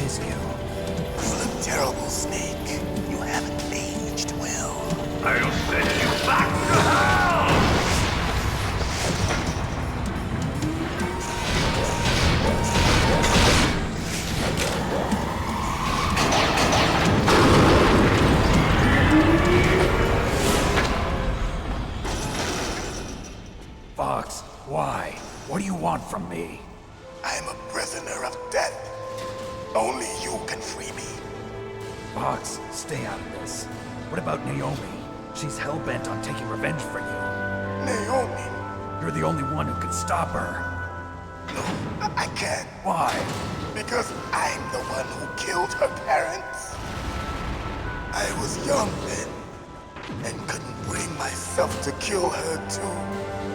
please you. You look terrible, Snake. You haven't aged well. I'll send you back to hell! Fox, why? What do you want from me? I'm a prisoner of death. Only you can free me. Fox, stay out of this. What about Naomi? She's hell-bent on taking revenge for you. Naomi? You're the only one who can stop her. No, I can't. Why? Because I'm the one who killed her parents. I was young then, and couldn't bring myself to kill her too.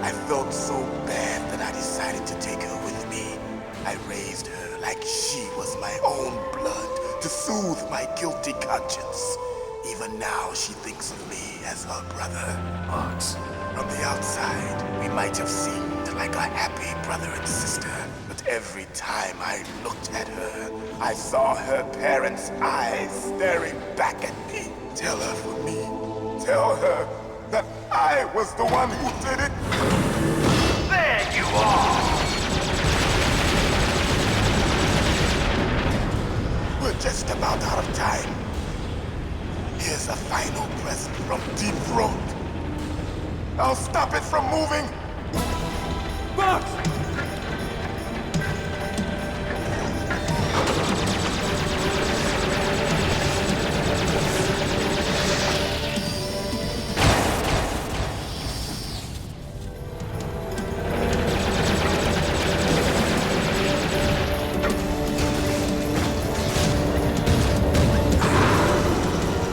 I felt so bad that I decided to take her with me. I raised her like she was my own blood to soothe my guilty conscience. Even now, she thinks of me as her brother. Fox. From the outside, we might have seemed like a happy brother and sister, but every time I looked at her, I saw her parents' eyes staring back at me. Tell her for me. Tell her that I was the one who did it. There you are! We're just about out of time. Here's a final present from Deep Throat. I'll stop it from moving. Fox!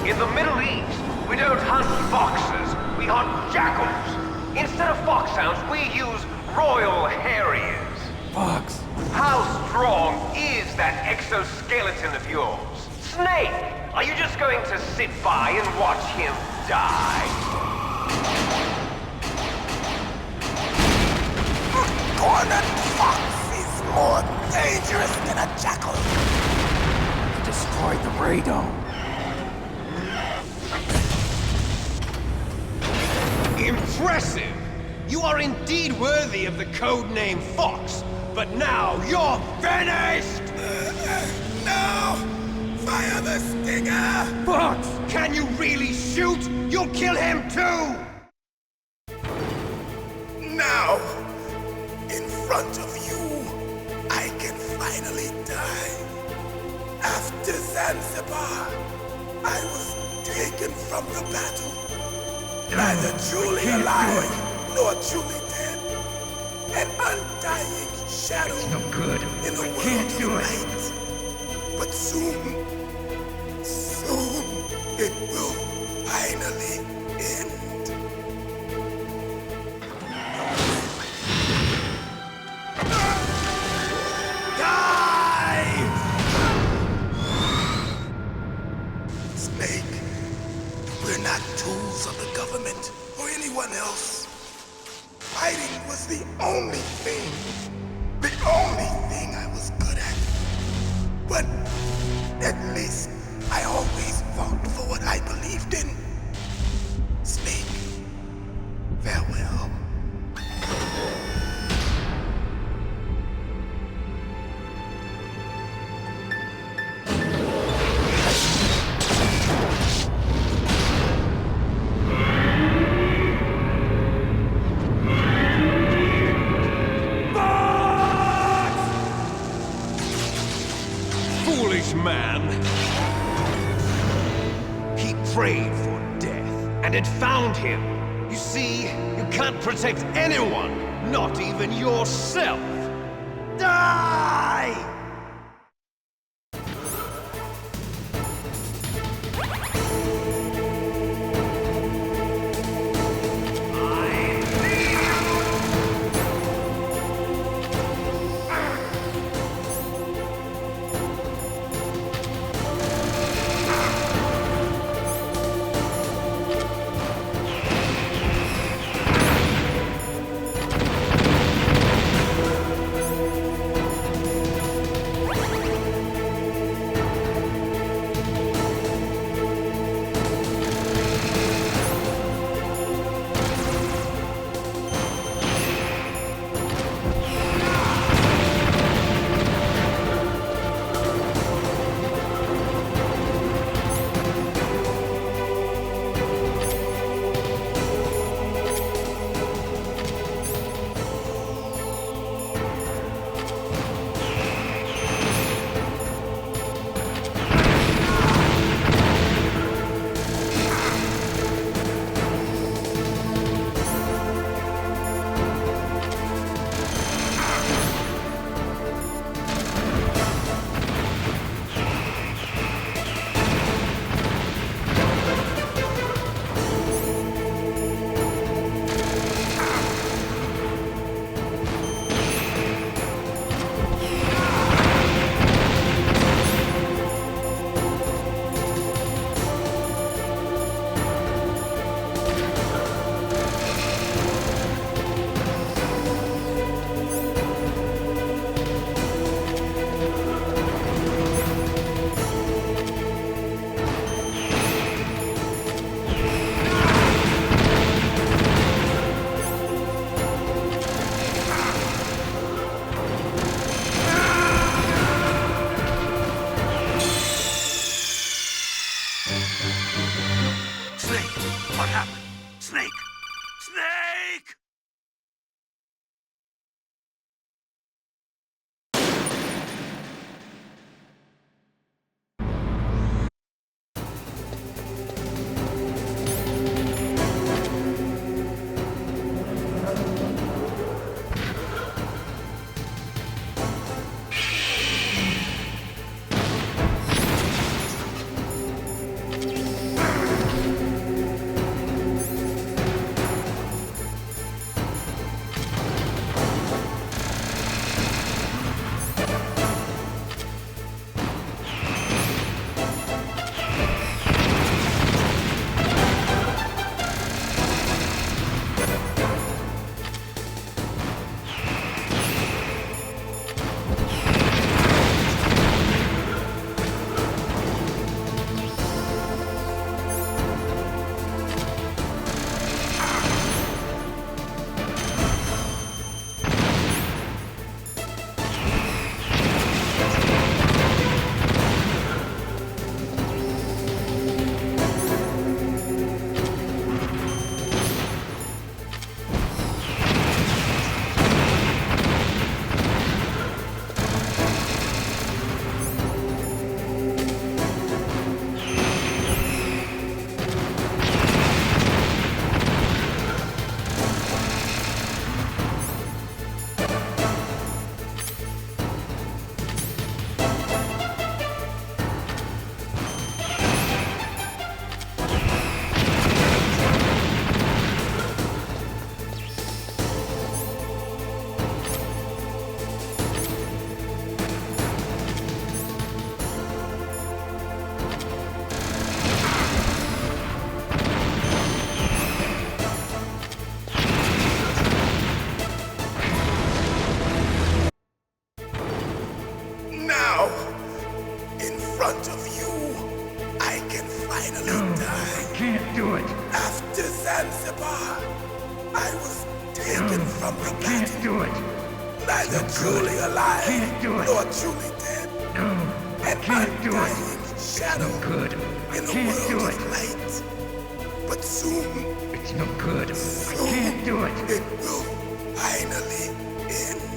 In the Middle East, we don't hunt foxes, we hunt jackals. Instead of foxhounds, we use royal harriers. Fox! How strong is that exoskeleton of yours? Snake, are you just going to sit by and watch him die? A cornered fox is more dangerous than a jackal. He destroyed the radome. Impressive! You are indeed worthy of the codename Fox, but now you're finished! No! Fire the stinger! Fox! Can you really shoot? You'll kill him too! Now, in front of you, I can finally die. After Zanzibar, I was taken from the battle. Neither truly alive, nor truly dead. An undying shadow No good. in a I world can't of do it. light. But soon, it will finally end. Snake, we're not tools of the government or anyone else. Fighting was the only thing I was good at. But at least I always fought for what I believed in. Snake, farewell. Foolish man! He prayed for death, and it found him. You see, you can't protect anyone, not even yourself. Die! front of you, I can finally die. Can't do it. After Zanzibar, I was taken from the Can't battle, do it. neither truly alive Can't do it. nor truly dead. No. An Can't do it. undying shadow Good. in the Can't do world it. of light. But soon, It's no good. I can't do it. it will finally end.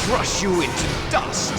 Crush you into dust!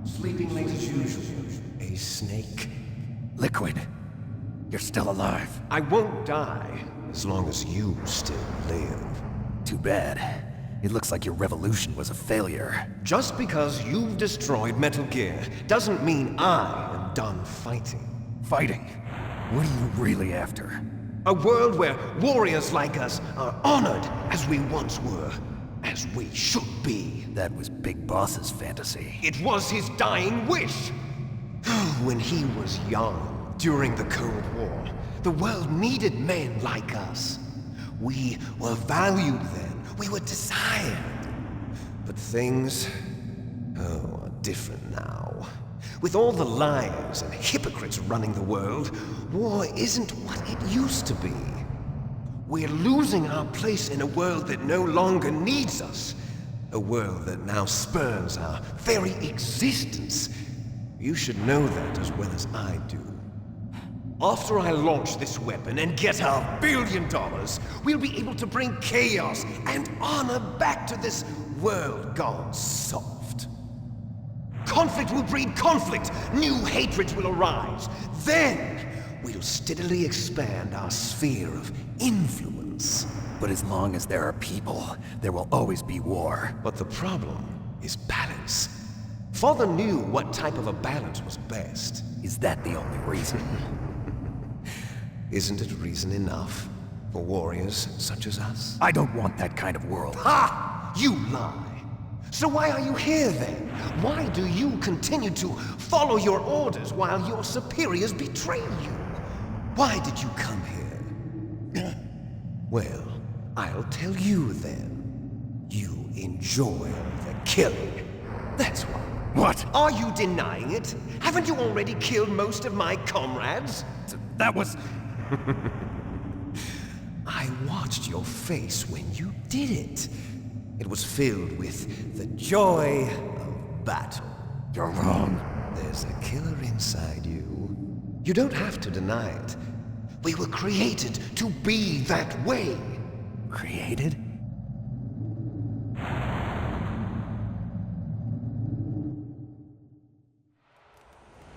Sleeping late as usual. A snake. Liquid. You're still alive. I won't die as long as you still live. Too bad. It looks like your revolution was a failure. Just because you've destroyed Metal Gear doesn't mean I am done fighting. Fighting? What are you really after? A world where warriors like us are honored as we once were, as we should be. That was Big Boss's fantasy. It was his dying wish. When he was young, during the Cold War, the world needed men like us. We were valued then. We were desired. But things, are different now. With all the liars and hypocrites running the world, war isn't what it used to be. We're losing our place in a world that no longer needs us. A world that now spurns our very existence. You should know that as well as I do. After I launch this weapon and get our $1 billion, we'll be able to bring chaos and honor back to this world gone soft. Conflict will breed conflict. New hatreds will arise. Then, we'll steadily expand our sphere of influence. But as long as there are people, there will always be war. But the problem is balance. Father knew what type of a balance was best. Is that the only reason? Isn't it reason enough for warriors such as us? I don't want that kind of world. Ha! You lie! So why are you here then? Why do you continue to follow your orders while your superiors betray you? Why did you come here? Well, I'll tell you then. You enjoy the killing. That's why. What? Are you denying it? Haven't you already killed most of my comrades? That was... I watched your face when you did it. It was filled with the joy of battle. You're wrong. There's a killer inside you. You don't have to deny it. We were created to be that way. Created?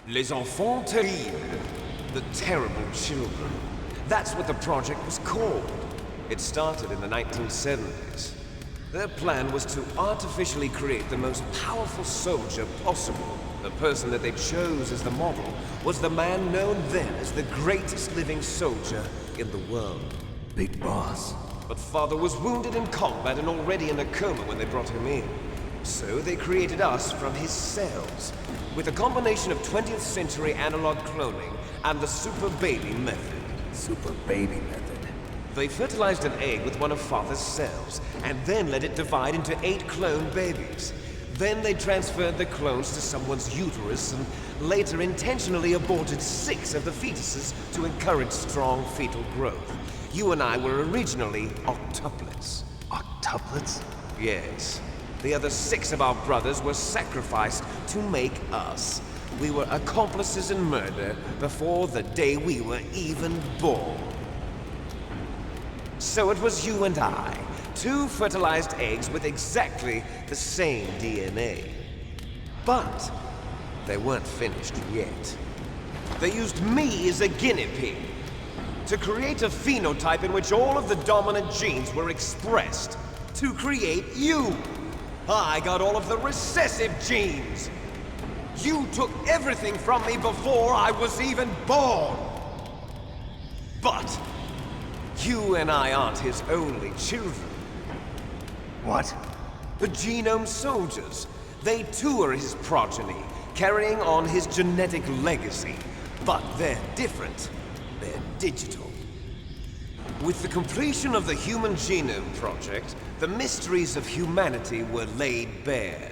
Les enfants terribles. The terrible children. That's what the project was called. It started in the 1970s. Their plan was to artificially create the most powerful soldier possible. The person that they chose as the model was the man known then as the greatest living soldier in the world. Big Boss. But Father was wounded in combat and already in a coma when they brought him in. So they created us from his cells, with a combination of 20th century analog cloning and the super baby method. Super baby method. They fertilized an egg with one of Father's cells, and then let it divide into 8 clone babies. Then they transferred the clones to someone's uterus, and later intentionally aborted 6 of the fetuses to encourage strong fetal growth. You and I were originally octuplets. Octuplets? Yes. The other 6 of our brothers were sacrificed to make us. We were accomplices in murder before the day we were even born. So it was you and I, 2 fertilized eggs with exactly the same DNA. But they weren't finished yet. They used me as a guinea pig to create a phenotype in which all of the dominant genes were expressed. To create you. I got all of the recessive genes. You took everything from me before I was even born. But you and I aren't his only children. What? The Genome Soldiers. They too are his progeny, carrying on his genetic legacy. But they're different. They're digital. With the completion of the Human Genome Project, the mysteries of humanity were laid bare.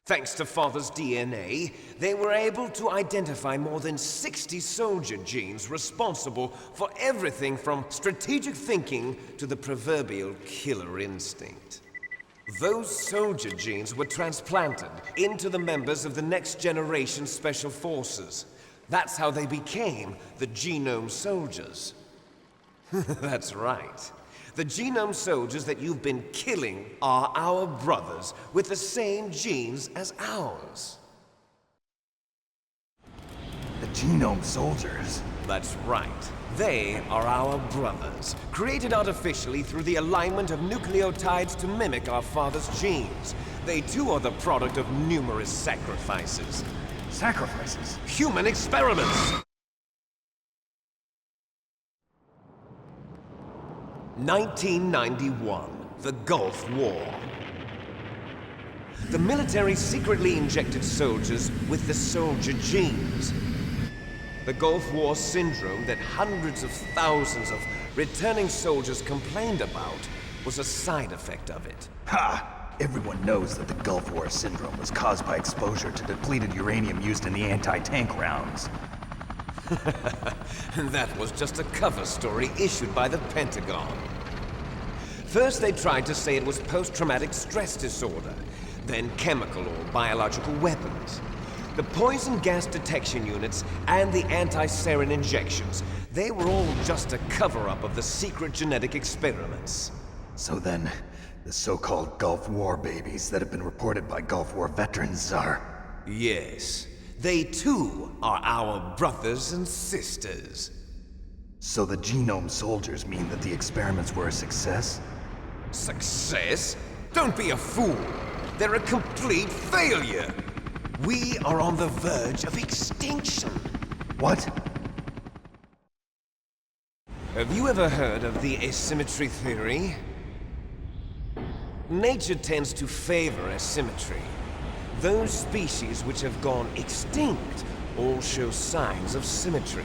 Thanks to Father's DNA, they were able to identify more than 60 soldier genes responsible for everything from strategic thinking to the proverbial killer instinct. Those soldier genes were transplanted into the members of the next generation Special Forces. That's how they became the Genome Soldiers. That's right. The Genome Soldiers that you've been killing are our brothers with the same genes as ours. The Genome Soldiers? That's right. They are our brothers, created artificially through the alignment of nucleotides to mimic our father's genes. They too are the product of numerous sacrifices. Sacrifices? Human experiments! 1991, the Gulf War. The military secretly injected soldiers with the soldier genes. The Gulf War syndrome that hundreds of thousands of returning soldiers complained about was a side effect of it. Ha! Everyone knows that the Gulf War syndrome was caused by exposure to depleted uranium used in the anti-tank rounds. That was just a cover story issued by the Pentagon. First they tried to say it was post-traumatic stress disorder, then chemical or biological weapons. The poison gas detection units and the anti-sarin injections, they were all just a cover-up of the secret genetic experiments. So then, the so-called Gulf War babies that have been reported by Gulf War veterans are... Yes, they too are our brothers and sisters. So the genome soldiers mean that the experiments were a success? Success? Don't be a fool! They're a complete failure! We are on the verge of extinction! What? Have you ever heard of the asymmetry theory? Nature tends to favor asymmetry. Those species which have gone extinct all show signs of symmetry.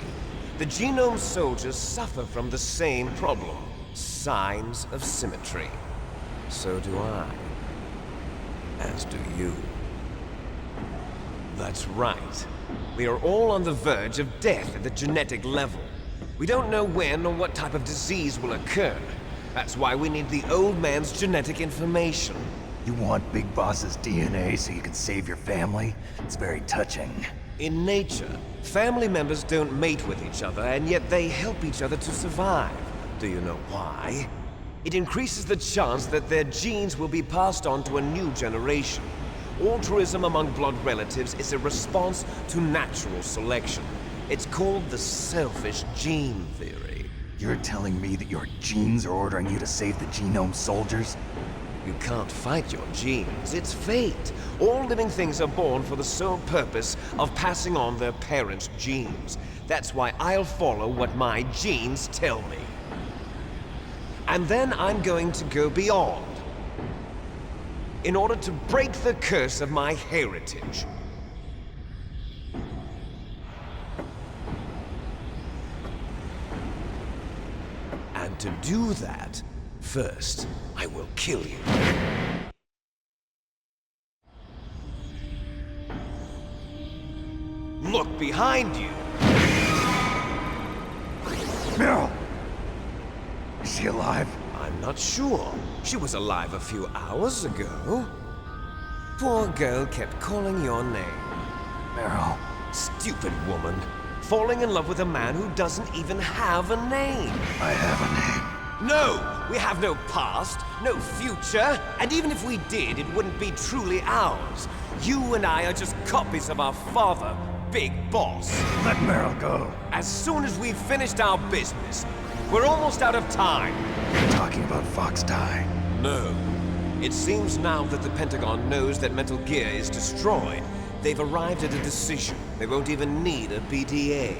The genome soldiers suffer from the same problem, signs of symmetry. So do I. As do you. That's right. We are all on the verge of death at the genetic level. We don't know when or what type of disease will occur. That's why we need the old man's genetic information. You want Big Boss's DNA so you can save your family? It's very touching. In nature, family members don't mate with each other, and yet they help each other to survive. Do you know why? It increases the chance that their genes will be passed on to a new generation. Altruism among blood relatives is a response to natural selection. It's called the selfish gene theory. You're telling me that your genes are ordering you to save the genome soldiers? You can't fight your genes. It's fate. All living things are born for the sole purpose of passing on their parents' genes. That's why I'll follow what my genes tell me. And then I'm going to go beyond. In order to break the curse of my heritage. And to do that, first, I will kill you. Look behind you! Meryl! Is she alive? I'm not sure. She was alive a few hours ago. Poor girl kept calling your name. Meryl. Stupid woman. Falling in love with a man who doesn't even have a name. I have a name. No! We have no past, no future, and even if we did, it wouldn't be truly ours. You and I are just copies of our father, Big Boss. Let Meryl go. As soon as we've finished our business, we're almost out of time. You're talking about Fox Die. No. It seems now that the Pentagon knows that Metal Gear is destroyed. They've arrived at a decision. They won't even need a BDA.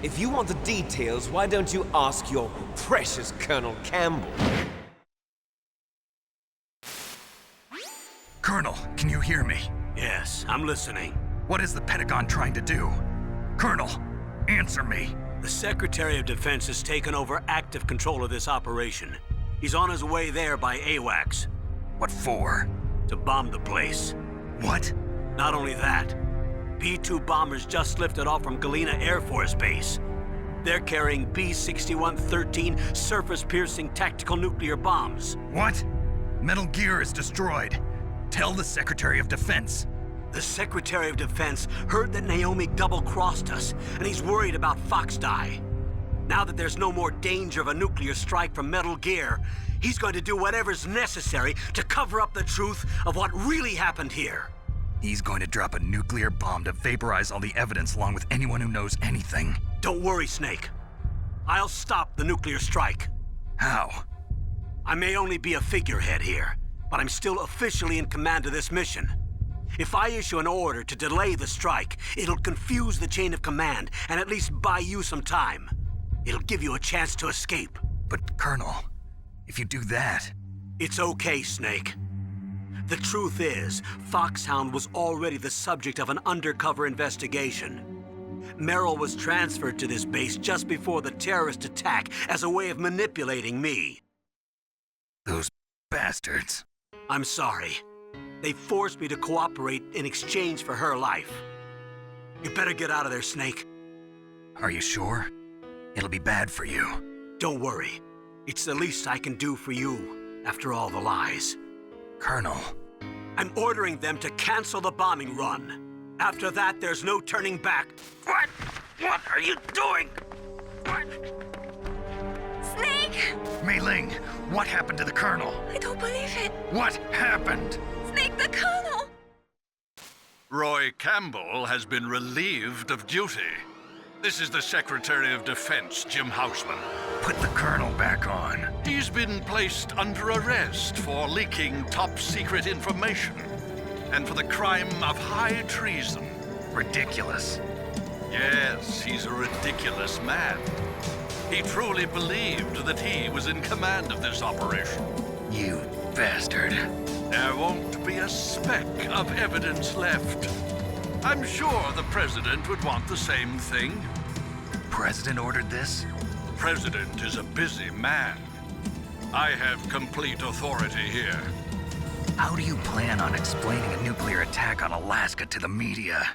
If you want the details, why don't you ask your precious Colonel Campbell? Colonel, can you hear me? Yes, I'm listening. What is the Pentagon trying to do? Colonel, answer me. The Secretary of Defense has taken over active control of this operation. He's on his way there by AWACS. What for? To bomb the place. What? Not only that, B-2 bombers just lifted off from Galena Air Force Base. They're carrying B-6113 surface-piercing tactical nuclear bombs. What? Metal Gear is destroyed. Tell the Secretary of Defense. The Secretary of Defense heard that Naomi double-crossed us, and he's worried about Fox Die. Now that there's no more danger of a nuclear strike from Metal Gear, he's going to do whatever's necessary to cover up the truth of what really happened here. He's going to drop a nuclear bomb to vaporize all the evidence along with anyone who knows anything. Don't worry, Snake. I'll stop the nuclear strike. How? I may only be a figurehead here, but I'm still officially in command of this mission. If I issue an order to delay the strike, it'll confuse the chain of command and at least buy you some time. It'll give you a chance to escape. But, Colonel, if you do that... It's okay, Snake. The truth is, Foxhound was already the subject of an undercover investigation. Meryl was transferred to this base just before the terrorist attack as a way of manipulating me. Those bastards. I'm sorry. They forced me to cooperate in exchange for her life. You better get out of there, Snake. Are you sure? It'll be bad for you. Don't worry. It's the least I can do for you, after all the lies. Colonel. I'm ordering them to cancel the bombing run. After that, there's no turning back. What? What are you doing? What? Snake! Mei Ling, what happened to the Colonel? I don't believe it. What happened? Snake, the Colonel! Roy Campbell has been relieved of duty. This is the Secretary of Defense, Jim Houseman. Put the Colonel back on. He's been placed under arrest for leaking top-secret information and for the crime of high treason. Ridiculous. Yes, he's a ridiculous man. He truly believed that he was in command of this operation. You bastard. There won't be a speck of evidence left. I'm sure the President would want the same thing. President ordered this? The President is a busy man. I have complete authority here. How do you plan on explaining a nuclear attack on Alaska to the media?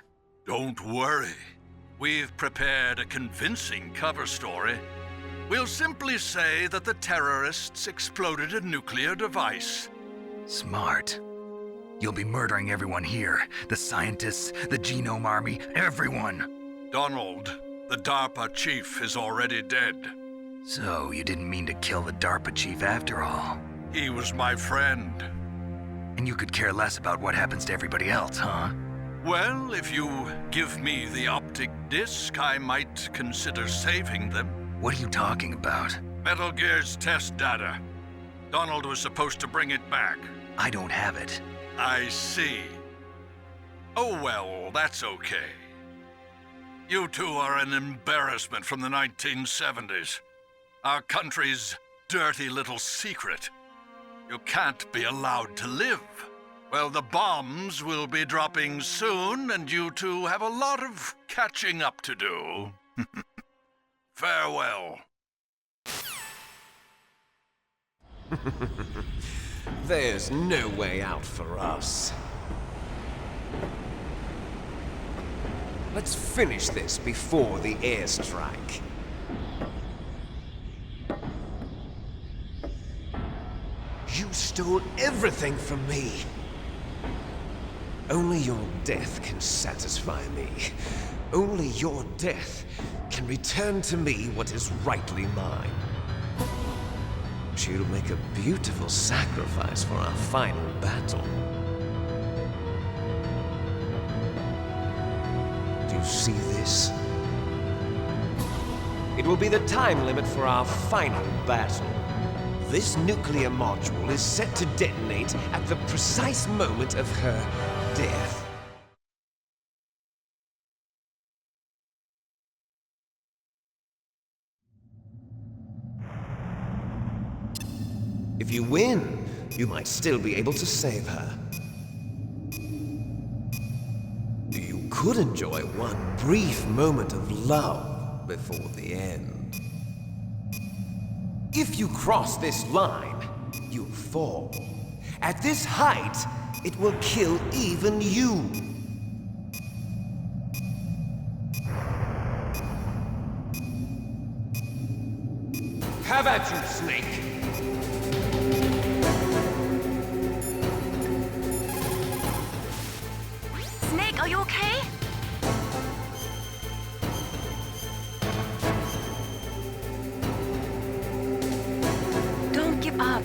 Don't worry. We've prepared a convincing cover story. We'll simply say that the terrorists exploded a nuclear device. Smart. You'll be murdering everyone here. The scientists, the Genome Army, everyone. Donald, the DARPA chief, is already dead. So, you didn't mean to kill the DARPA chief after all. He was my friend. And you could care less about what happens to everybody else, huh? Well, if you give me the optic disc, I might consider saving them. What are you talking about? Metal Gear's test data. Donald was supposed to bring it back. I don't have it. I see. Oh well, that's okay. You two are an embarrassment from the 1970s. Our country's dirty little secret. You can't be allowed to live. Well, the bombs will be dropping soon, and you two have a lot of catching up to do. Farewell. There's no way out for us. Let's finish this before the airstrike. You stole everything from me. Only your death can satisfy me. Only your death can return to me what is rightly mine. She'll make a beautiful sacrifice for our final battle. Do you see this? It will be the time limit for our final battle. This nuclear module is set to detonate at the precise moment of her death. If you win, you might still be able to save her. You could enjoy one brief moment of love before the end. If you cross this line, you'll fall. At this height, it will kill even you. Have at you, Snake! Snake, are you okay? Don't give up.